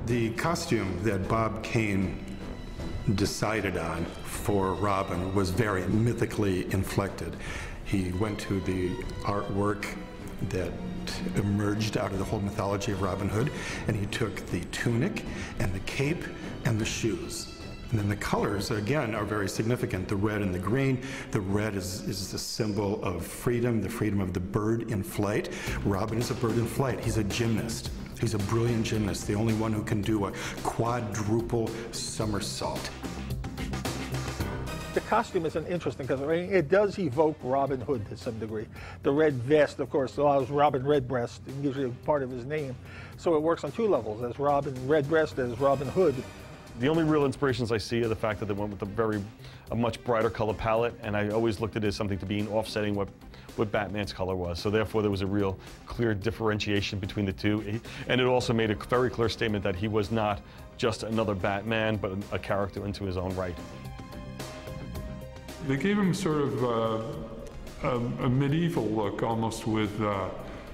The costume that Bob Kane decided on for Robin was very mythically inflected. He went to the artwork that emerged out of the whole mythology of Robin Hood, and he took the tunic and the cape and the shoes. And then the colors, again, are very significant. The red and the green. The red is the symbol of freedom, the freedom of the bird in flight. Robin is a bird in flight. He's a gymnast. He's a brilliant gymnast, the only one who can do a quadruple somersault. The costume is interesting because it does evoke Robin Hood to some degree. The red vest, of course, allows Robin Redbreast, usually part of his name. So it works on two levels, as Robin Redbreast, as Robin Hood. The only real inspirations I see are the fact that they went with a much brighter color palette, and I always looked at it as something to be offsetting what Batman's color was. So therefore there was a real clear differentiation between the two. And it also made a very clear statement that he was not just another Batman, but a character into his own right. They gave him sort of a medieval look, almost with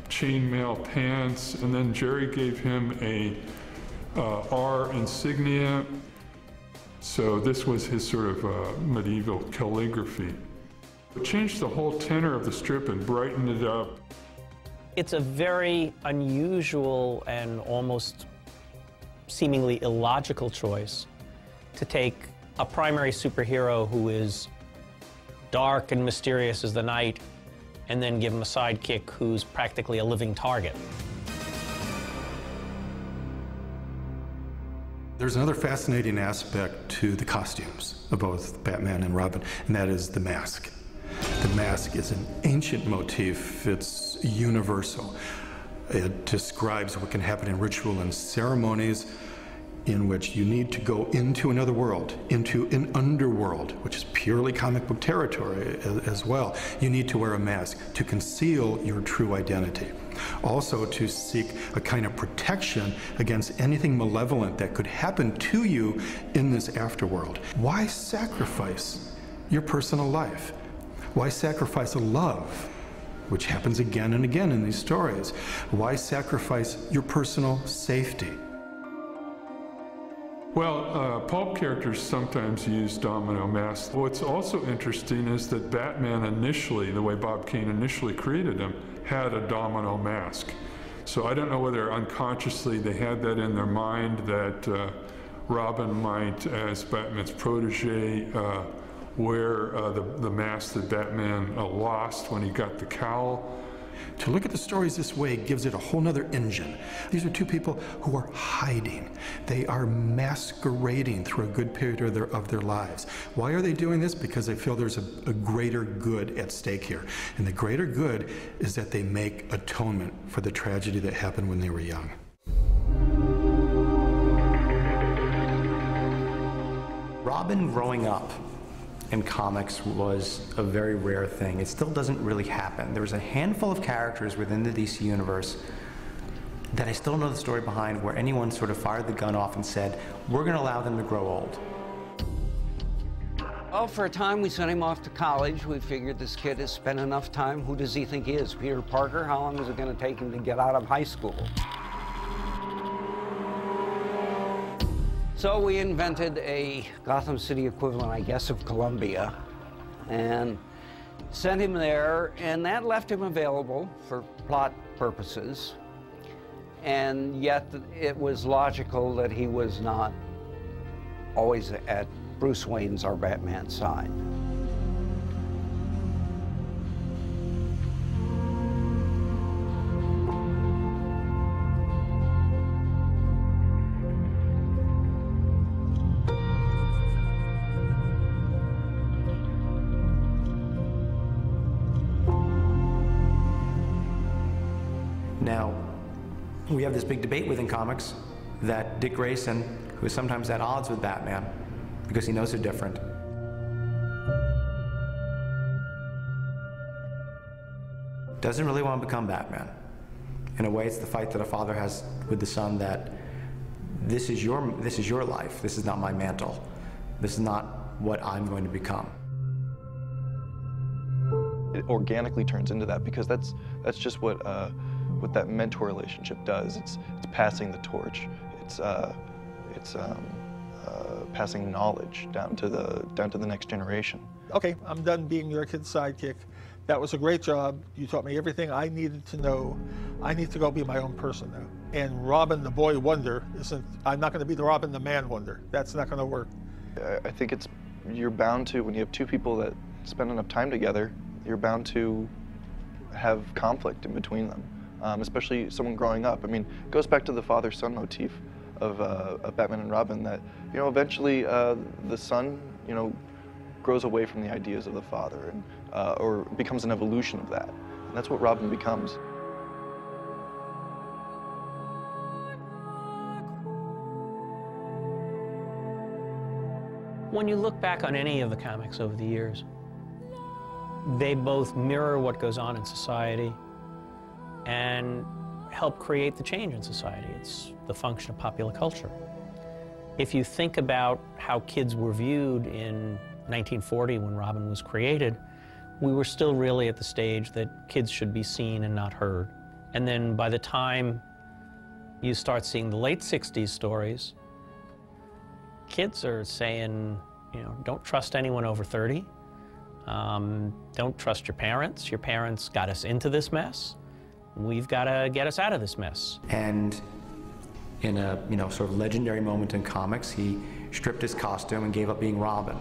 chainmail pants, and then Jerry gave him a R insignia. So this was his sort of medieval calligraphy. It changed the whole tenor of the strip and brightened it up. It's a very unusual and almost seemingly illogical choice to take a primary superhero who is dark and mysterious as the night and then give him a sidekick who's practically a living target. There's another fascinating aspect to the costumes of both Batman and Robin, and that is the mask. The mask is an ancient motif. It's universal. It describes what can happen in ritual and ceremonies in which you need to go into another world, into an underworld, which is purely comic book territory as well. You need to wear a mask to conceal your true identity. Also to seek a kind of protection against anything malevolent that could happen to you in this afterworld. Why sacrifice your personal life? Why sacrifice a love, which happens again and again in these stories? Why sacrifice your personal safety? Well, pulp characters sometimes use domino masks. What's also interesting is that Batman initially, the way Bob Kane initially created him, had a domino mask. So I don't know whether unconsciously they had that in their mind that Robin might, as Batman's protege, wear the mask that Batman lost when he got the cowl. To look at the stories this way gives it a whole nother engine. These are two people who are hiding. They are masquerading through a good period of their lives. Why are they doing this? Because they feel there's a greater good at stake here. And the greater good is that they make atonement for the tragedy that happened when they were young. Robin growing up in comics was a very rare thing. It still doesn't really happen. There was a handful of characters within the DC universe that I still know the story behind, where anyone sort of fired the gun off and said, we're going to allow them to grow old. Well, for a time we sent him off to college. We figured this kid has spent enough time. Who does he think he is? Peter Parker? How long is it going to take him to get out of high school? So we invented a Gotham City equivalent, I guess, of Columbia, and sent him there, and that left him available for plot purposes. And yet it was logical that he was not always at Bruce Wayne's, our Batman, side. Now, we have this big debate within comics that Dick Grayson, who is sometimes at odds with Batman because he knows they're different, doesn't really want to become Batman. In a way, it's the fight that a father has with the son, that this is your life. This is not my mantle. This is not what I'm going to become. It organically turns into that, because that's just what that mentor relationship does. It's passing the torch. It's passing knowledge down to the next generation. Okay, I'm done being your kid's sidekick. That was a great job. You taught me everything I needed to know. I need to go be my own person now. And Robin the boy wonder isn't, I'm not going to be the Robin the man wonder. That's not going to work. I think you're bound to, when you have two people that spend enough time together, you're bound to have conflict in between them, especially someone growing up. I mean, it goes back to the father-son motif of Batman and Robin, that, you know, eventually the son, you know, grows away from the ideas of the father, and or becomes an evolution of that. And that's what Robin becomes. When you look back on any of the comics over the years, they both mirror what goes on in society and help create the change in society. It's the function of popular culture. If you think about how kids were viewed in 1940 when Robin was created, we were still really at the stage that kids should be seen and not heard. And then by the time you start seeing the late 60s stories, kids are saying, you know, don't trust anyone over 30. Don't trust your parents. Your parents got us into this mess. We've got to get us out of this mess. And in a, you know, sort of legendary moment in comics, he stripped his costume and gave up being Robin.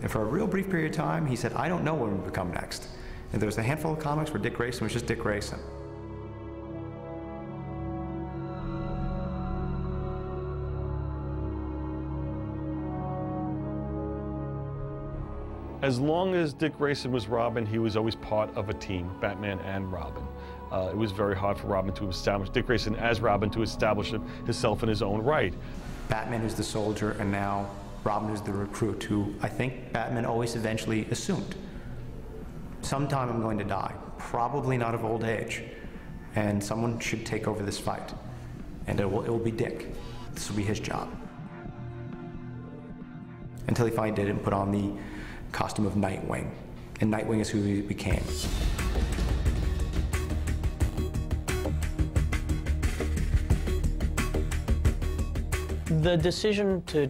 And for a real brief period of time, he said, I don't know what will become next. And there was a handful of comics where Dick Grayson was just Dick Grayson. As long as Dick Grayson was Robin, he was always part of a team, Batman and Robin. It was very hard for Robin to establish, Dick Grayson as Robin, to establish himself in his own right. Batman is the soldier, and now Robin is the recruit, who I think Batman always eventually assumed. Sometime I'm going to die, probably not of old age, and someone should take over this fight. And it will be Dick. This will be his job. Until he finally did it and put on the costume of Nightwing, and Nightwing is who he became. The decision to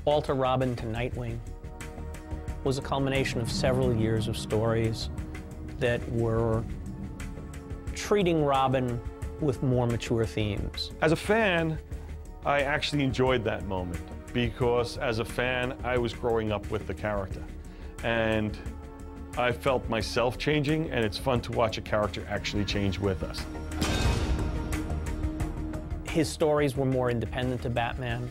alter Robin to Nightwing was a culmination of several years of stories that were treating Robin with more mature themes. As a fan, I actually enjoyed that moment, because as a fan, I was growing up with the character. And I felt myself changing, and it's fun to watch a character actually change with us. His stories were more independent to Batman,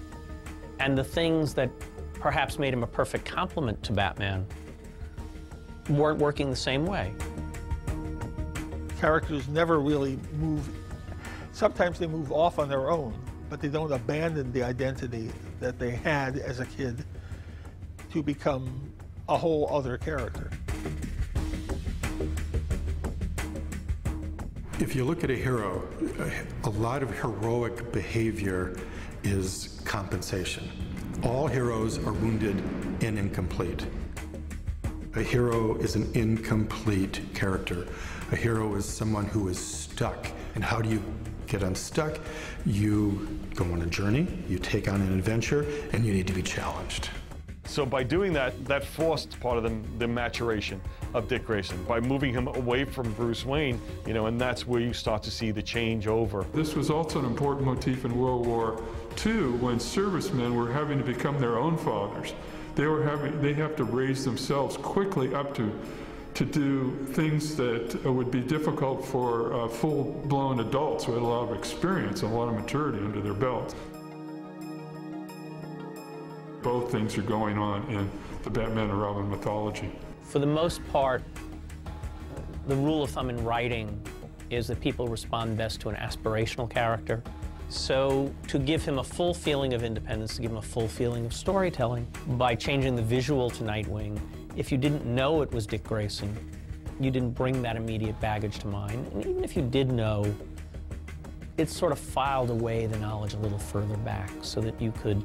and the things that perhaps made him a perfect complement to Batman weren't working the same way. Characters never really move. Sometimes they move off on their own, but they don't abandon the identity that they had as a kid to become a whole other character. If you look at a hero, a lot of heroic behavior is compensation. All heroes are wounded and incomplete. A hero is an incomplete character. A hero is someone who is stuck. And how do you get unstuck? You go on a journey, you take on an adventure, and you need to be challenged. So by doing that, that forced part of the maturation of Dick Grayson, by moving him away from Bruce Wayne, you know, and that's where you start to see the change over. This was also an important motif in World War II, when servicemen were having to become their own fathers. They have to raise themselves quickly up to do things that would be difficult for full-blown adults who had a lot of experience and a lot of maturity under their belts. Both things are going on in the Batman and Robin mythology. For the most part, the rule of thumb in writing is that people respond best to an aspirational character. So to give him a full feeling of independence, to give him a full feeling of storytelling, by changing the visual to Nightwing, if you didn't know it was Dick Grayson, you didn't bring that immediate baggage to mind. And even if you did know, it sort of filed away the knowledge a little further back so that you could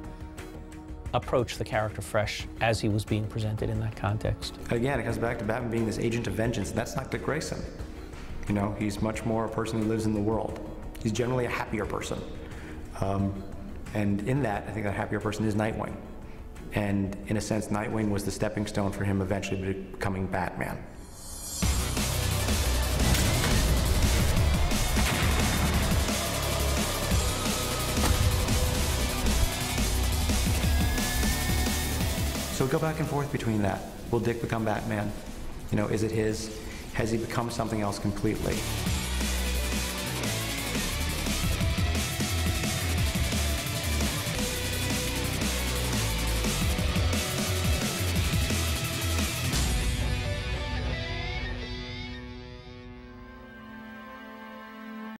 approach the character fresh as he was being presented in that context. Again, it comes back to Batman being this agent of vengeance. That's not Dick Grayson. You know, he's much more a person who lives in the world. He's generally a happier person. And in that, I think that happier person is Nightwing. And in a sense, Nightwing was the stepping stone for him eventually becoming Batman. So go back and forth between that. Will Dick become Batman? You know, is it his? Has he become something else completely?